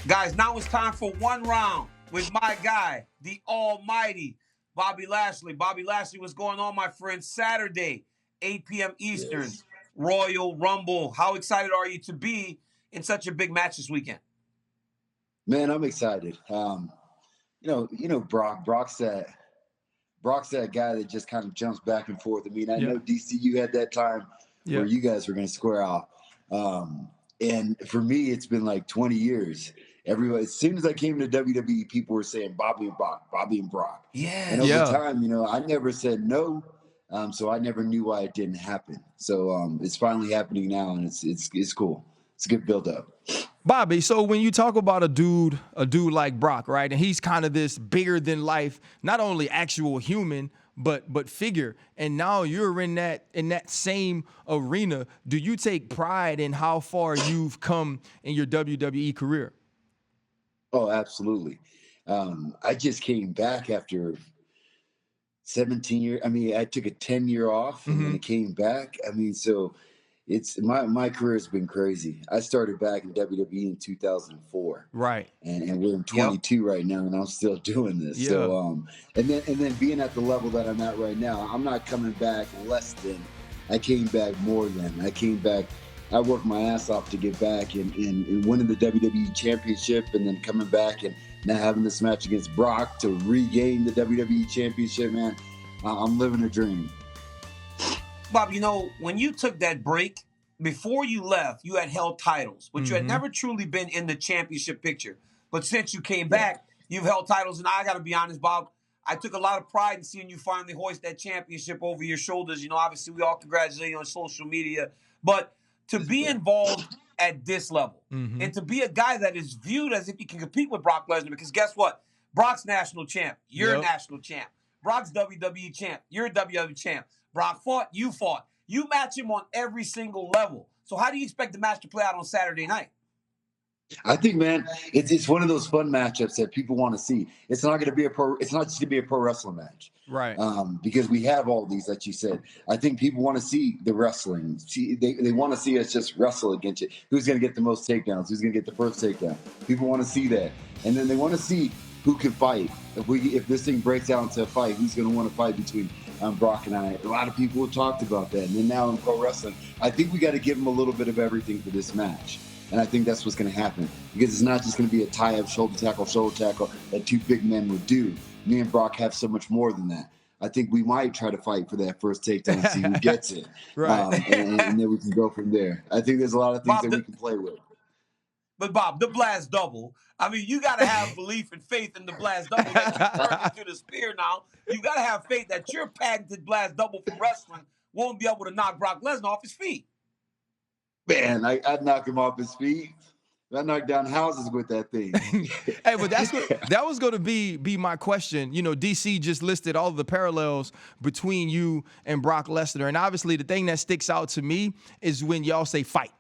Guys, now it's time for one round with my guy, the almighty Bobby Lashley. Bobby Lashley, what's going on, my friend? Saturday, 8 p.m. Eastern, Yes. Royal Rumble. How excited are you to be in such a big match this weekend? Man, I'm excited. Brock. Brock's that guy that just kind of jumps back and forth. I mean, I know DC, you had that time where you guys were going to square off. And for me, it's been like 20 years. Everybody, as soon as I came to WWE, people were saying Bobby and Brock, Bobby and Brock. Yeah. And over time, I never said no. So I never knew why it didn't happen. So it's finally happening now, and it's cool. It's a good build up. Bobby, so when you talk about a dude like Brock, right, and he's kind of this bigger than life, not only actual human, but figure, and now you're in that same arena. Do you take pride in how far you've come in your WWE career? Oh, absolutely. I just came back after 17 years. I mean, I took a 10-year off and then it came back. I mean, so it's my career has been crazy. I started back in WWE in 2004. Right. And we're in 22 right now, and I'm still doing this. Yeah. So and then being at the level that I'm at right now, I'm not coming back less than. I came back more than. I came back. I worked my ass off to get back and winning the WWE Championship, and then coming back and now having this match against Brock to regain the WWE Championship. Man, I'm living a dream. Bob, when you took that break, before you left, you had held titles, but you had never truly been in the championship picture. But since you came back, you've held titles. And I got to be honest, Bob, I took a lot of pride in seeing you finally hoist that championship over your shoulders. Obviously, we all congratulate you on social media. But to be involved at this level and to be a guy that is viewed as if he can compete with Brock Lesnar, because guess what? Brock's national champ. You're a national champ. Brock's WWE champ. You're a WWE champ. Brock fought. You fought. You match him on every single level. So how do you expect the match to play out on Saturday night? I think, man, it's one of those fun matchups that people want to see. It's not going to be it's not just going to be a pro wrestling match, right? Because we have all these that you said. I think people want to see the wrestling. They want to see us just wrestle against it. Who's going to get the most takedowns? Who's going to get the first takedown? People want to see that, and then they want to see who can fight. If this thing breaks out into a fight, who's going to want to fight between Brock and I? A lot of people have talked about that, and then now in pro wrestling, I think we got to give them a little bit of everything for this match. And I think that's what's going to happen, because it's not just going to be a tie-up shoulder tackle that two big men would do. Me and Brock have so much more than that. I think we might try to fight for that first takedown and see who gets it. Right. And then we can go from there. I think there's a lot of things that we can play with. But, Bob, the blast double, I mean, you got to have belief and faith in the blast double that you turned into the spear now. You got to have faith that your patented blast double from wrestling won't be able to knock Brock Lesnar off his feet. Man, I'd knock him off his feet. I knock down houses with that thing. Hey, but that was going to be my question. DC just listed all of the parallels between you and Brock Lesnar. And obviously the thing that sticks out to me is when y'all say fight,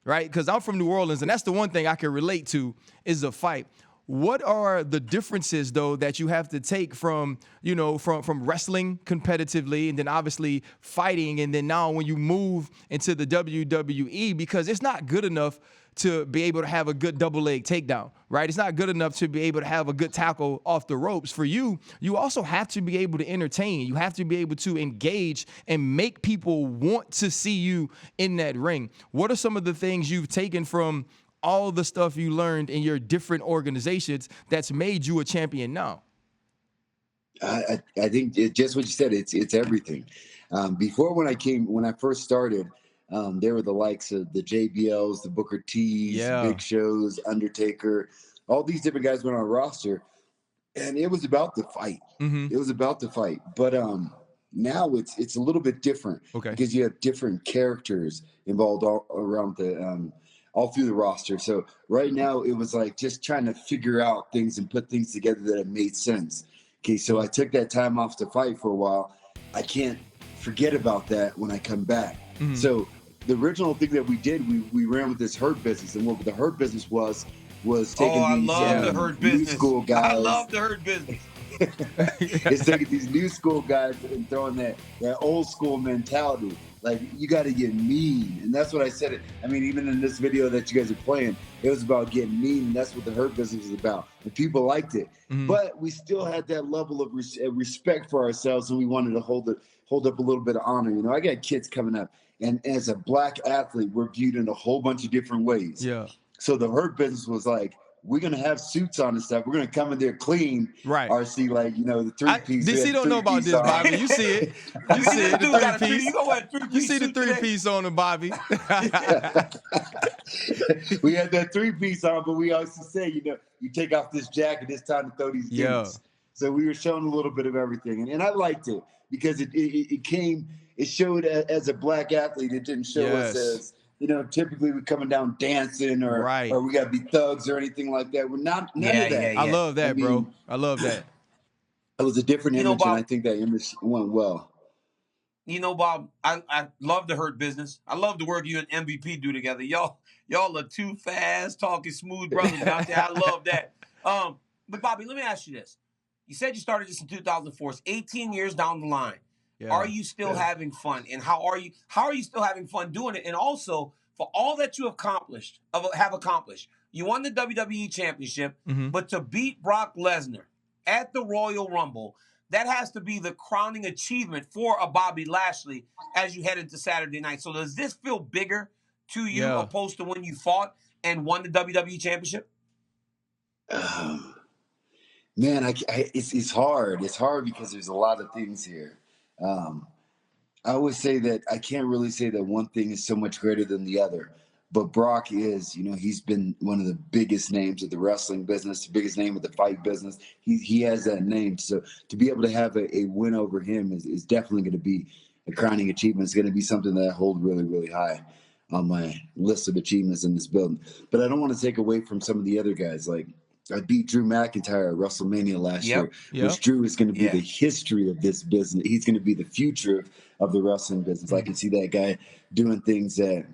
right? Because I'm from New Orleans, and that's the one thing I can relate to is a fight. What are the differences, though, that you have to take from wrestling competitively and then obviously fighting, and then now when you move into the WWE, because it's not good enough to be able to have a good double leg takedown, right? It's not good enough to be able to have a good tackle off the ropes. For you, you also have to be able to entertain. You have to be able to engage and make people want to see you in that ring. What are some of the things you've taken from all the stuff you learned in your different organizations that's made you a champion now? I think just what you said, it's everything. Before when I first started, there were the likes of the JBLs, the Booker T's, Big Shows, Undertaker, all these different guys went on a roster, and it was about the fight. It was about the fight. But now it's a little bit different, because you have different characters involved all around all through the roster. So right now it was like just trying to figure out things and put things together that have made sense. Okay, so I took that time off to fight for a while. I can't forget about that when I come back. So the original thing that we did, we ran with this hurt business, and what the hurt business was taking new school guys. I love the hurt business. It's taking these new school guys and throwing that old school mentality. Like, you got to get mean. And that's what I said. I mean, even in this video that you guys are playing, it was about getting mean. And that's what the Hurt Business is about. And people liked it. But we still had that level of respect for ourselves. And we wanted to hold up a little bit of honor. You know, I got kids coming up. And as a black athlete, we're viewed in a whole bunch of different ways. Yeah. So the Hurt Business was like, we're going to have suits on and stuff. We're going to come in there clean. Right. RC, like, you know, the three-piece. DC don't know about this, Bobby. You see it. You see it, the three-piece. You see the three-piece on him, Bobby. We had that three-piece on, but we also say, you know, you take off this jacket, it's time to throw these games. So we were showing a little bit of everything. And I liked it because it showed as a black athlete. It didn't show us as, you know, typically we're coming down dancing or we got to be thugs or anything like that. We're not none of that. I love that, bro. I love that. It was a different image, Bob, and I think that image went well. You know, Bob, I love the Hurt Business. I love the work you and MVP do together. Y'all are two fast talking smooth brothers out there. I love that. But Bobby, let me ask you this. You said you started this in 2004. It's 18 years down the line. Yeah. Are you still having fun? And how are you still having fun doing it? And also, for all that you have accomplished, you won the WWE Championship, but to beat Brock Lesnar at the Royal Rumble, that has to be the crowning achievement for a Bobby Lashley as you head into Saturday night. So does this feel bigger to you opposed to when you fought and won the WWE Championship? Man, it's hard. It's hard because there's a lot of things here. I always say that I can't really say that one thing is so much greater than the other, but Brock is, you know, he's been one of the biggest names of the wrestling business, the biggest name of the fight business. He has that name. So to be able to have a win over him is definitely going to be a crowning achievement. It's going to be something that I hold really, really high on my list of achievements in this building. But I don't want to take away from some of the other guys. Like, I beat Drew McIntyre at WrestleMania last year, which Drew is going to be the history of this business. He's going to be the future of the wrestling business. I can see that guy doing things that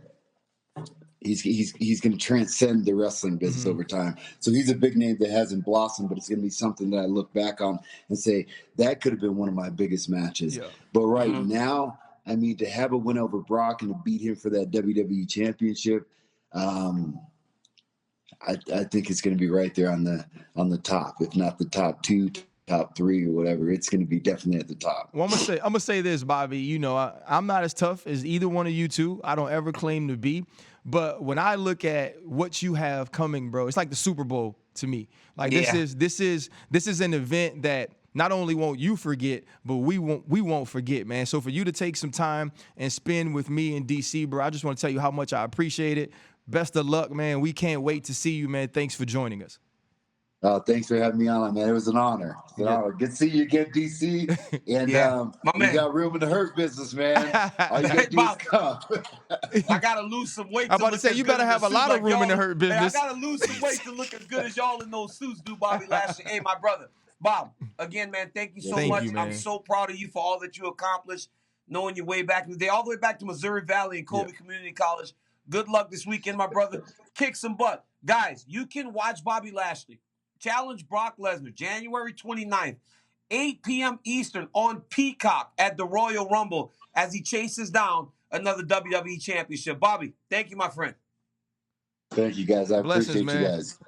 he's going to transcend the wrestling business over time. So he's a big name that hasn't blossomed, but it's going to be something that I look back on and say, that could have been one of my biggest matches. Yeah. But right now, I mean, to have a win over Brock and to beat him for that WWE Championship, I think it's going to be right there on the top, if not the top two, top three, or whatever. It's going to be definitely at the top. Well, I'm gonna say this, Bobby. You know, I'm not as tough as either one of you two. I don't ever claim to be, but when I look at what you have coming, bro, it's like the Super Bowl to me. Like this is an event that not only won't you forget, but we won't forget, man. So for you to take some time and spend with me in DC, bro, I just want to tell you how much I appreciate it. Best of luck, man. We can't wait to see you, man. Thanks for joining us. Thanks for having me on, man. It was an honor. Good to see you again, DC. And we got room in the Hurt Business, man. All you got to do is come. I got to lose some weight. I'm about to say, you better have a lot of room in the Hurt Business. Man, I got to lose some weight to look as good as y'all in those suits do, Bobby Lashley. Hey, my brother. Bob, again, man, thank you so much. I'm so proud of you for all that you accomplished, knowing your way back in the day, all the way back to Missouri Valley and Colby Community College. Good luck this weekend, my brother. Kick some butt. Guys, you can watch Bobby Lashley challenge Brock Lesnar January 29th, 8 p.m. Eastern on Peacock at the Royal Rumble as he chases down another WWE Championship. Bobby, thank you, my friend. Thank you, guys. I appreciate you guys.